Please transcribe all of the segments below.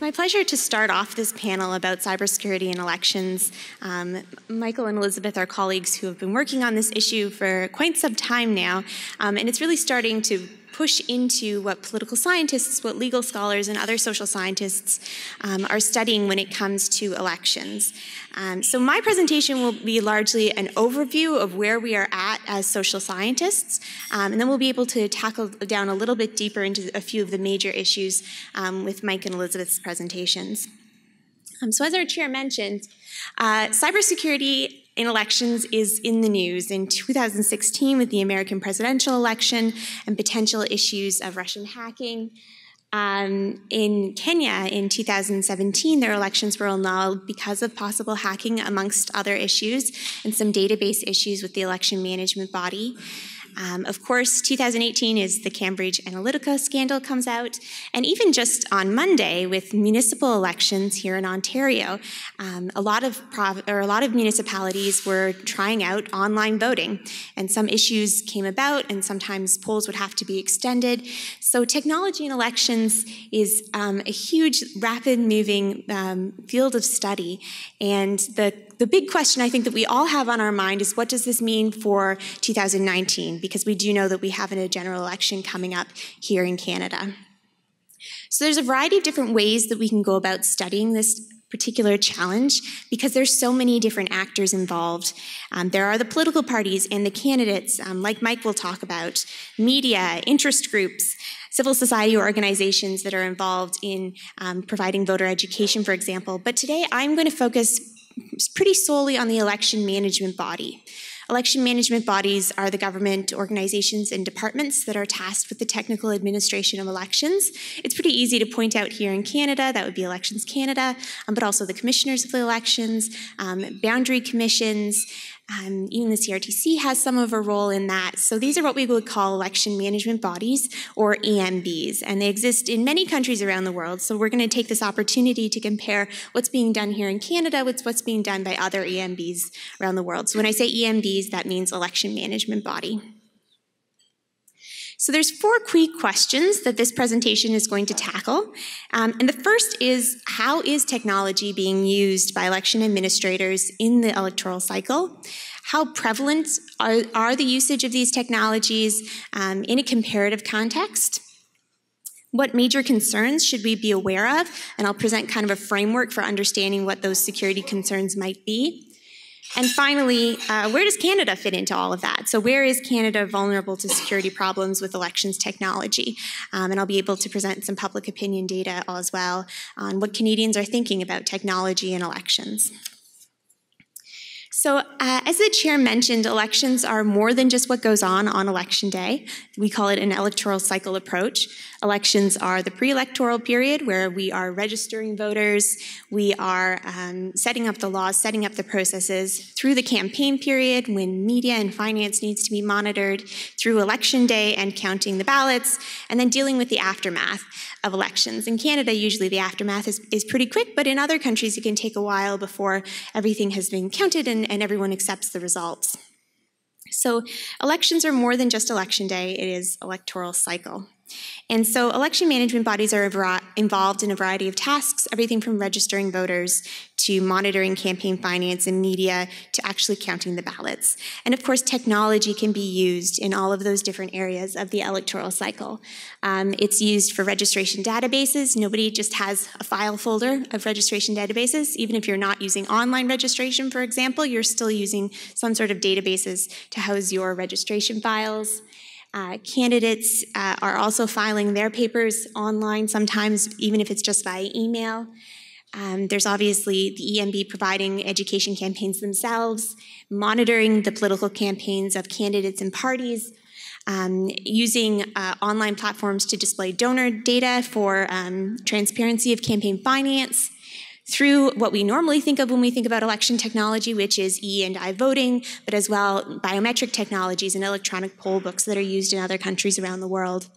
my pleasure to start off this panel about cybersecurity and elections. Michael and Elizabeth are colleagues who have been working on this issue for quite some time now, and it's really starting to push into what political scientists, what legal scholars, and other social scientists are studying when it comes to elections. So my presentation will be largely an overview of where we are at as social scientists, and then we'll be able to tackle down a little bit deeper into a few of the major issues with Mike and Elizabeth's presentations. So as our chair mentioned, cybersecurity in elections is in the news in 2016 with the American presidential election and potential issues of Russian hacking. In Kenya in 2017, their elections were annulled because of possible hacking, amongst other issues, and some database issues with the election management body. Of course, 2018 is the Cambridge Analytica scandal comes out, and even just on Monday with municipal elections here in Ontario, a lot of municipalities were trying out online voting, and some issues came about, and sometimes polls would have to be extended. So technology in elections is a huge, rapid-moving field of study, and the big question I think that we all have on our mind is, what does this mean for 2019? Because we do know that we have a general election coming up here in Canada. So there's a variety of different ways that we can go about studying this particular challenge because there's so many different actors involved. There are the political parties and the candidates, like Mike will talk about, media, interest groups, civil society organizations that are involved in providing voter education, for example. But today I'm going to focus pretty solely on the election management body. Election management bodies are the government organizations and departments that are tasked with the technical administration of elections. It's pretty easy to point out here in Canada, that would be Elections Canada, but also the commissioners of the elections, boundary commissions, even the CRTC has some of a role in that. So these are what we would call election management bodies, or EMBs, and they exist in many countries around the world. So we're going to take this opportunity to compare what's being done here in Canada with what's being done by other EMBs around the world. So when I say EMBs, that means election management body. So there's 4 Cree questions that this presentation is going to tackle. And the first is, how is technology being used by election administrators in the electoral cycle? How prevalent are the usage of these technologies in a comparative context? What major concerns should we be aware of? And I'll present kind of a framework for understanding what those security concerns might be. And finally, where does Canada fit into all of that? So where is Canada vulnerable to security problems with elections technology? And I'll be able to present some public opinion data as well on what Canadians are thinking about technology and elections. So as the chair mentioned, elections are more than just what goes on election day. We call it an electoral cycle approach. Elections are the pre-electoral period where we are registering voters, we are setting up the laws, setting up the processes, through the campaign period when media and finance needs to be monitored, through election day and counting the ballots, and then dealing with the aftermath of elections. In Canada, usually the aftermath is pretty quick, but in other countries it can take a while before everything has been counted and everyone accepts the results. So elections are more than just election day, it is electoral cycle. And so election management bodies are involved in a variety of tasks, everything from registering voters to monitoring campaign finance and media to actually counting the ballots. And of course, technology can be used in all of those different areas of the electoral cycle. It's used for registration databases. Nobody just has a file folder of registration databases. Even if you're not using online registration, for example, you're still using some sort of databases to house your registration files. Candidates are also filing their papers online, sometimes even if it's just via email. There's obviously the EMB providing education campaigns themselves, monitoring the political campaigns of candidates and parties, using online platforms to display donor data for transparency of campaign finance, through what we normally think of when we think about election technology, which is E&I voting, but as well biometric technologies and electronic poll books that are used in other countries around the world.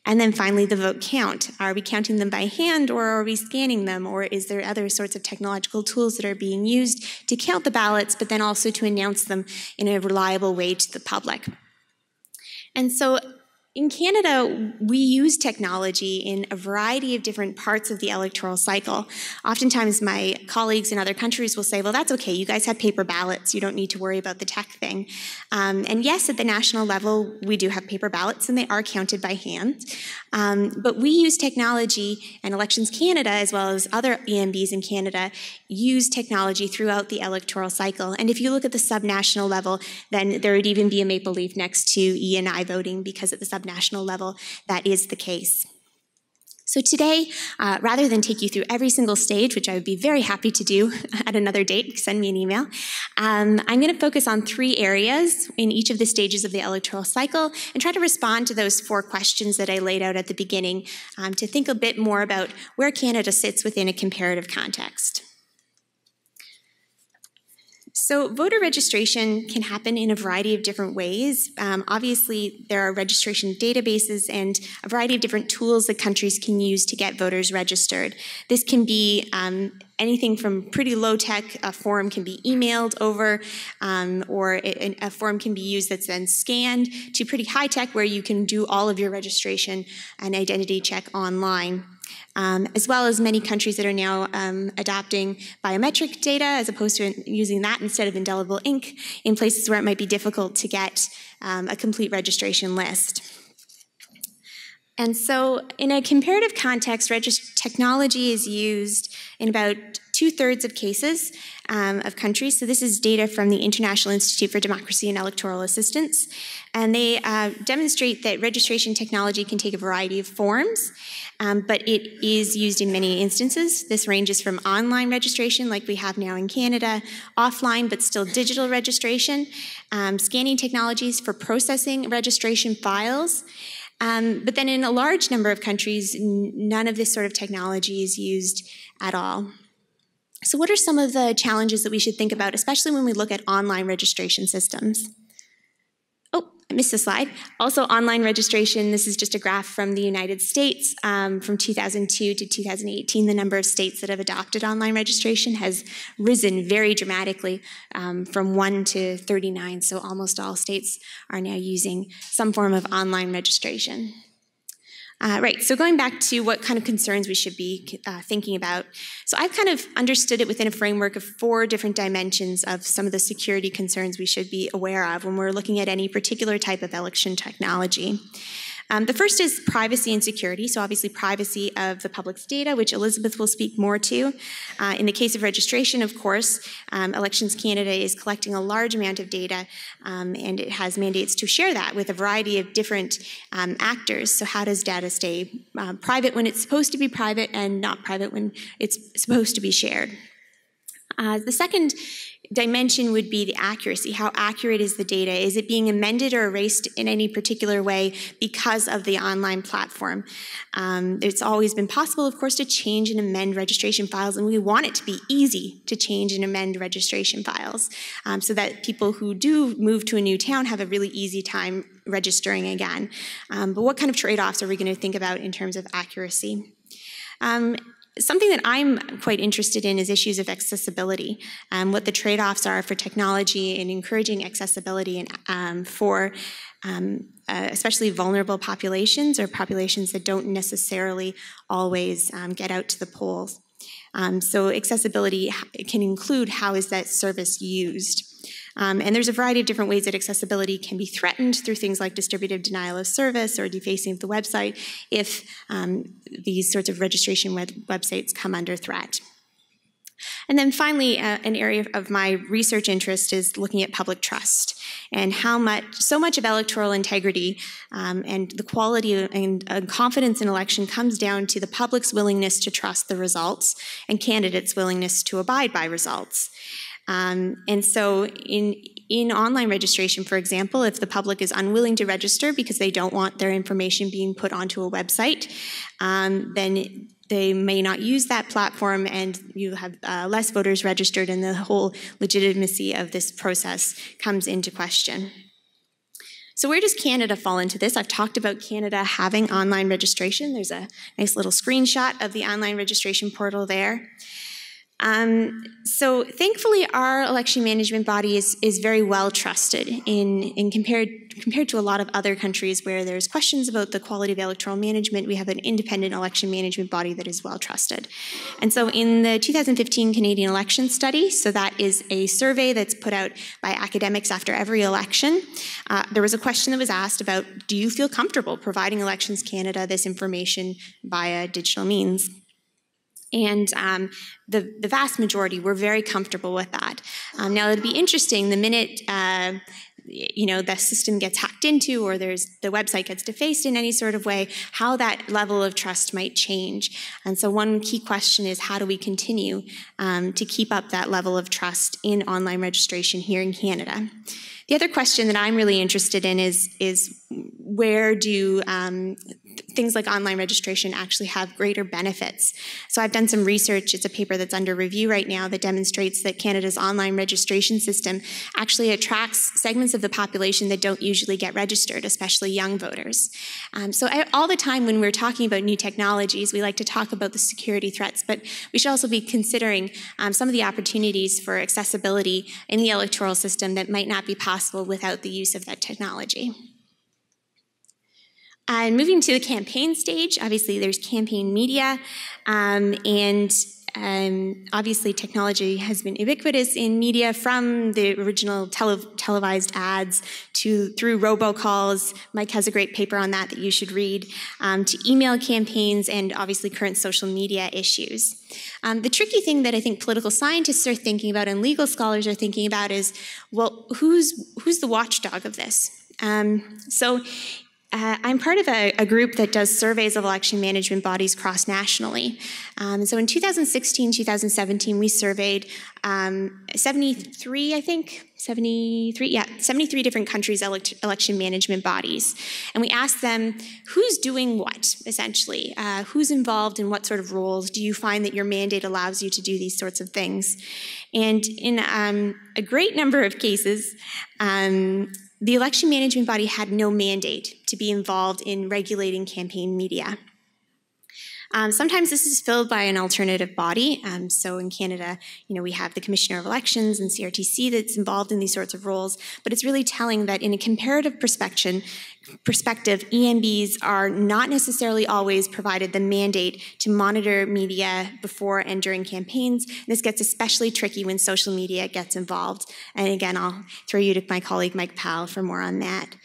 And then finally, the vote count. Are we counting them by hand, or are we scanning them, or is there other sorts of technological tools that are being used to count the ballots, but then also to announce them in a reliable way to the public? And so in Canada, we use technology in a variety of different parts of the electoral cycle. Oftentimes, my colleagues in other countries will say, well, that's okay, you guys have paper ballots, you don't need to worry about the tech thing. And yes, at the national level, we do have paper ballots, and they are counted by hand. But we use technology, and Elections Canada, as well as other EMBs in Canada, use technology throughout the electoral cycle. And if you look at the subnational level, then there would even be a maple leaf next to E&I voting, because at the subnational level, that is the case. So today, rather than take you through every single stage, which I would be very happy to do at another date, send me an email, I'm going to focus on 3 areas in each of the stages of the electoral cycle and try to respond to those 4 questions that I laid out at the beginning, to think a bit more about where Canada sits within a comparative context. So voter registration can happen in a variety of different ways. Obviously, there are registration databases and a variety of different tools that countries can use to get voters registered. This can be anything from pretty low-tech, a form can be emailed over, or a form can be used that's then scanned, to pretty high-tech where you can do all of your registration and identity check online. As well as many countries that are now adopting biometric data as opposed to using that instead of indelible ink in places where it might be difficult to get a complete registration list. And so in a comparative context, technology is used in about 2/3 of cases of countries. So this is data from the International Institute for Democracy and Electoral Assistance. And they demonstrate that registration technology can take a variety of forms, but it is used in many instances. This ranges from online registration, like we have now in Canada, offline but still digital registration, scanning technologies for processing registration files. But then in a large number of countries, none of this sort of technology is used at all. So what are some of the challenges that we should think about, especially when we look at online registration systems? Oh, I missed a slide. Also, online registration, this is just a graph from the United States. From 2002 to 2018, the number of states that have adopted online registration has risen very dramatically, from 1 to 39. So almost all states are now using some form of online registration. Right, so going back to what kind of concerns we should be thinking about. So I've kind of understood it within a framework of 4 different dimensions of some of the security concerns we should be aware of when we're looking at any particular type of election technology. The first is privacy and security, so obviously privacy of the public's data, which Elizabeth will speak more to. In the case of registration, of course, Elections Canada is collecting a large amount of data, and it has mandates to share that with a variety of different actors. So how does data stay private when it's supposed to be private and not private when it's supposed to be shared? The second dimension would be the accuracy. How accurate is the data? Is it being amended or erased in any particular way because of the online platform? It's always been possible, of course, to change and amend registration files, and we want it to be easy to change and amend registration files, so that people who do move to a new town have a really easy time registering again. But what kind of trade-offs are we going to think about in terms of accuracy? Something that I'm quite interested in is issues of accessibility, what the trade-offs are for technology and encouraging accessibility and for especially vulnerable populations or populations that don't necessarily always get out to the polls. So accessibility can include how is that service used. And there's a variety of different ways that accessibility can be threatened through things like distributive denial of service or defacing of the website if these sorts of registration websites come under threat. And then finally, an area of my research interest is looking at public trust and how so much of electoral integrity and the quality and confidence in election comes down to the public's willingness to trust the results and candidates' willingness to abide by results. And so in online registration, for example, if the public is unwilling to register because they don't want their information being put onto a website, then they may not use that platform and you have less voters registered and the whole legitimacy of this process comes into question. So where does Canada fall into this? I've talked about Canada having online registration. There's a nice little screenshot of the online registration portal there. So thankfully, our election management body is very well trusted compared to a lot of other countries where there's questions about the quality of electoral management. We have an independent election management body that is well trusted. And so in the 2015 Canadian election study, so that is a survey that's put out by academics after every election, there was a question that was asked about, do you feel comfortable providing Elections Canada this information via digital means? And the vast majority were very comfortable with that. Now, it'd be interesting the minute the system gets hacked into or the website gets defaced in any sort of way, how that level of trust might change. And so one key question is, how do we continue to keep up that level of trust in online registration here in Canada? The other question that I'm really interested in is where do things like online registration actually have greater benefits? So I've done some research. It's a paper that's under review right now that demonstrates that Canada's online registration system actually attracts segments of the population that don't usually get registered, especially young voters. So all the time when we're talking about new technologies, we like to talk about the security threats, but we should also be considering some of the opportunities for accessibility in the electoral system that might not be possible without the use of that technology. And moving to the campaign stage, obviously there's campaign media, and obviously technology has been ubiquitous in media from the original televised ads through robocalls. Mike has a great paper on that you should read, to email campaigns and obviously current social media issues. The tricky thing that I think political scientists are thinking about and legal scholars are thinking about is, well, who's the watchdog of this? I'm part of a group that does surveys of election management bodies cross-nationally. So in 2016, 2017, we surveyed 73 different countries' election management bodies. And we asked them, who's doing what, essentially? Who's involved in what sort of roles? Do you find that your mandate allows you to do these sorts of things? And in a great number of cases, the election management body had no mandate to be involved in regulating campaign media. Sometimes this is filled by an alternative body. So in Canada, we have the Commissioner of Elections and CRTC that's involved in these sorts of roles. But it's really telling that in a comparative perspective, EMBs are not necessarily always provided the mandate to monitor media before and during campaigns. This gets especially tricky when social media gets involved. And again, I'll throw you to my colleague Mike Powell for more on that.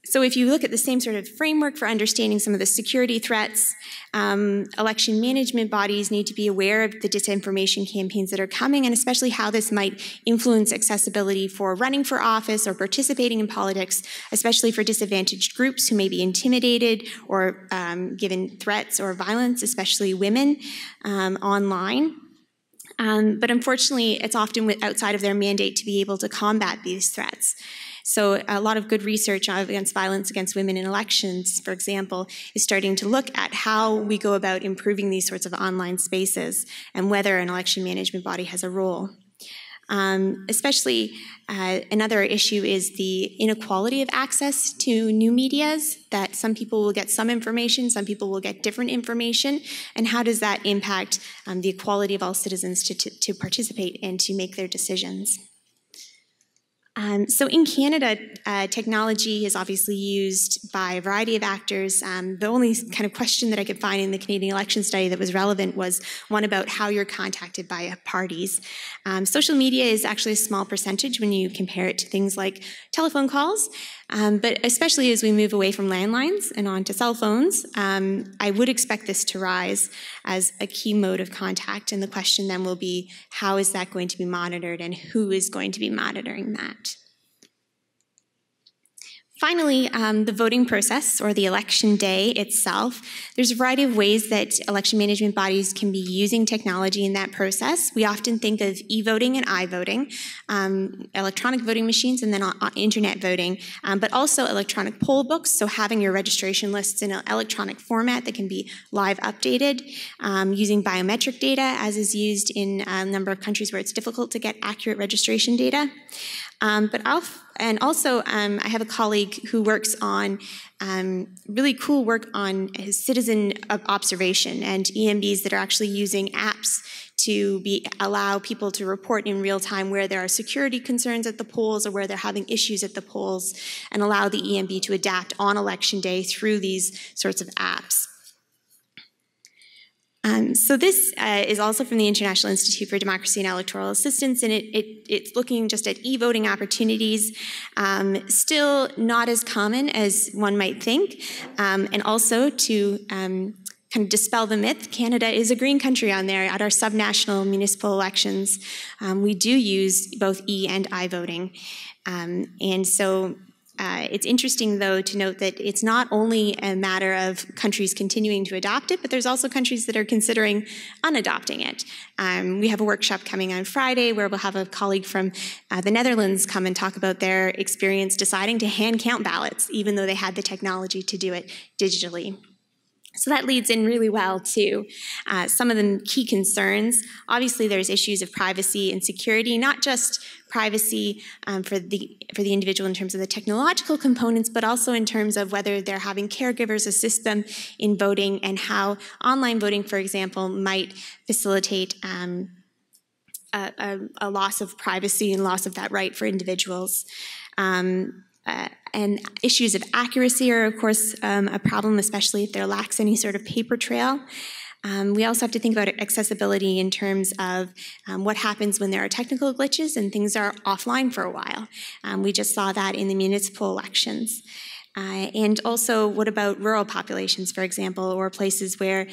So if you look at the same sort of framework for understanding some of the security threats, election management bodies need to be aware of the disinformation campaigns that are coming, and especially how this might influence accessibility for running for office or participating in politics, especially for disadvantaged groups who may be intimidated or given threats or violence, especially women, online. But unfortunately, it's often outside of their mandate to be able to combat these threats. So a lot of good research against violence against women in elections, for example, is starting to look at how we go about improving these sorts of online spaces and whether an election management body has a role. Especially another issue is the inequality of access to new medias, that some people will get some information, some people will get different information, and how does that impact the equality of all citizens to participate and to make their decisions. So in Canada, technology is obviously used by a variety of actors. The only kind of question that I could find in the Canadian election study that was relevant was one about how you're contacted by parties. Social media is actually a small percentage when you compare it to things like telephone calls, but especially as we move away from landlines and onto cell phones, I would expect this to rise as a key mode of contact, and the question then will be, how is that going to be monitored and who is going to be monitoring that? Finally, the voting process, or the election day itself. There's a variety of ways that election management bodies can be using technology in that process. We often think of e-voting and i-voting, electronic voting machines, and then internet voting, but also electronic poll books, so having your registration lists in an electronic format that can be live updated, using biometric data, as is used in a number of countries where it's difficult to get accurate registration data. But And also, I have a colleague who works on really cool work on citizen observation and EMBs that are actually using apps to allow people to report in real time where there are security concerns at the polls or where they're having issues at the polls, and allow the EMB to adapt on election day through these sorts of apps. So this is also from the International Institute for Democracy and Electoral Assistance, and it's looking just at e-voting opportunities, still not as common as one might think, and also to kind of dispel the myth, Canada is a green country on there. At our subnational municipal elections, we do use both e and I voting, and so it's interesting, though, to note that it's not only a matter of countries continuing to adopt it, but there's also countries that are considering unadopting it. We have a workshop coming on Friday where we'll have a colleague from the Netherlands come and talk about their experience deciding to hand count ballots, even though they had the technology to do it digitally. So that leads in really well to some of the key concerns. Obviously, there's issues of privacy and security, not just privacy for the individual in terms of the technological components, but also in terms of whether they're having caregivers assist them in voting, and how online voting, for example, might facilitate a loss of privacy and loss of that right for individuals. And issues of accuracy are, of course, a problem, especially if there lacks any sort of paper trail. We also have to think about accessibility in terms of what happens when there are technical glitches and things are offline for a while. We just saw that in the municipal elections. And also, what about rural populations, for example, or places where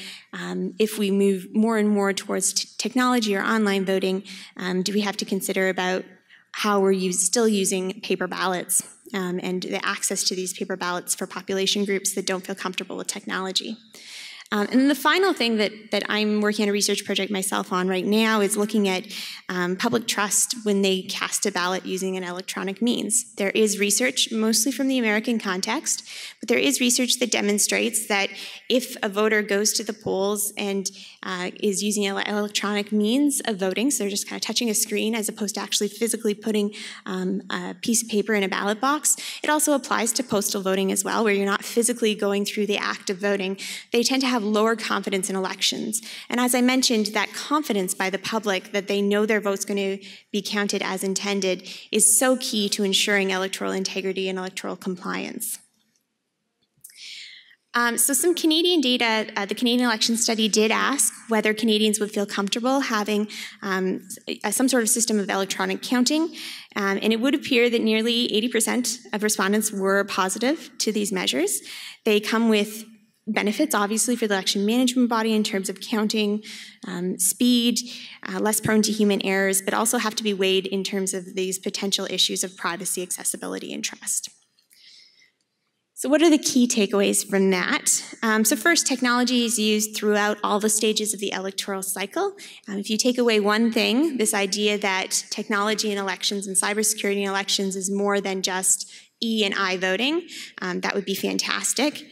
if we move more and more towards technology or online voting, do we have to consider about how we're still using paper ballots and the access to these paper ballots for population groups that don't feel comfortable with technology. And then the final thing that I'm working on a research project myself on right now is looking at public trust when they cast a ballot using an electronic means. There is research, mostly from the American context, but there is research that demonstrates that if a voter goes to the polls and is using electronic means of voting, so they're just kind of touching a screen as opposed to actually physically putting a piece of paper in a ballot box. It also applies to postal voting as well, where you're not physically going through the act of voting. They tend to have lower confidence in elections. And as I mentioned, that confidence by the public that they know their vote's going to be counted as intended is so key to ensuring electoral integrity and electoral compliance. So some Canadian data, the Canadian election study did ask whether Canadians would feel comfortable having some sort of system of electronic counting, and it would appear that nearly 80% of respondents were positive to these measures. They come with benefits, obviously, for the election management body in terms of counting, speed, less prone to human errors, but also have to be weighed in terms of these potential issues of privacy, accessibility, and trust. So what are the key takeaways from that? So first, technology is used throughout all the stages of the electoral cycle. If you take away one thing, this idea that technology in elections and cybersecurity in elections is more than just E and I voting, that would be fantastic.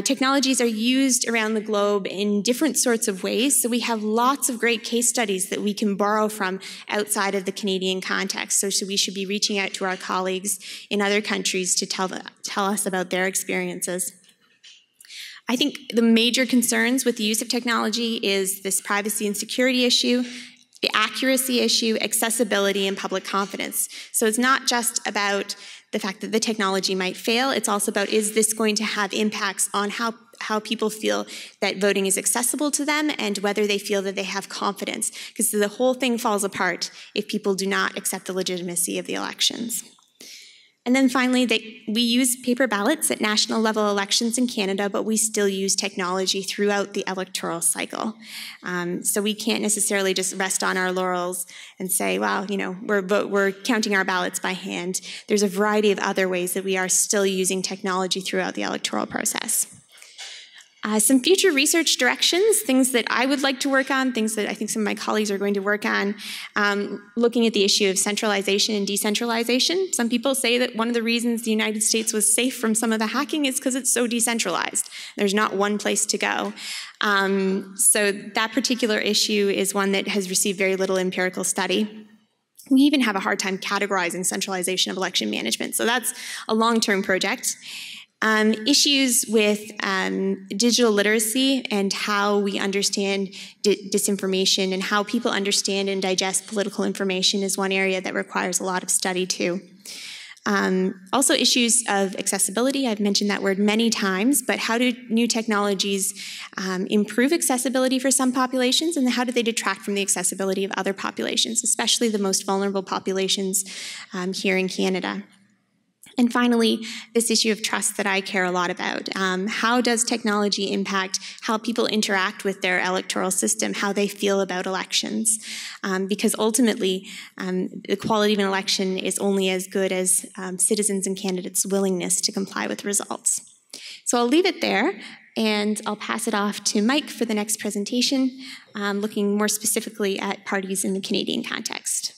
Technologies are used around the globe in different sorts of ways, so we have lots of great case studies that we can borrow from outside of the Canadian context. So we should be reaching out to our colleagues in other countries to tell us about their experiences. I think the major concerns with the use of technology is this privacy and security issue, the accuracy issue, accessibility, and public confidence. So it's not just about the fact that the technology might fail, it's also about, is this going to have impacts on how people feel that voting is accessible to them and whether they feel that they have confidence, because the whole thing falls apart if people do not accept the legitimacy of the elections. And then finally, we use paper ballots at national level elections in Canada, but we still use technology throughout the electoral cycle. So we can't necessarily just rest on our laurels and say, well, you know, we're counting our ballots by hand. There's a variety of other ways that we are still using technology throughout the electoral process. Some future research directions, things that I would like to work on, things that I think some of my colleagues are going to work on, looking at the issue of centralization and decentralization. Some people say that one of the reasons the United States was safe from some of the hacking is because it's so decentralized. There's not one place to go. So that particular issue is one that has received very little empirical study. We even have a hard time categorizing centralization of election management. So that's a long-term project. Issues with digital literacy and how we understand disinformation and how people understand and digest political information is one area that requires a lot of study too. Also issues of accessibility. I've mentioned that word many times, but how do new technologies improve accessibility for some populations, and how do they detract from the accessibility of other populations, especially the most vulnerable populations here in Canada? And finally, this issue of trust that I care a lot about. How does technology impact how people interact with their electoral system, how they feel about elections? Because ultimately, the quality of an election is only as good as citizens and candidates' willingness to comply with results. So I'll leave it there, and I'll pass it off to Mike for the next presentation, looking more specifically at parties in the Canadian context.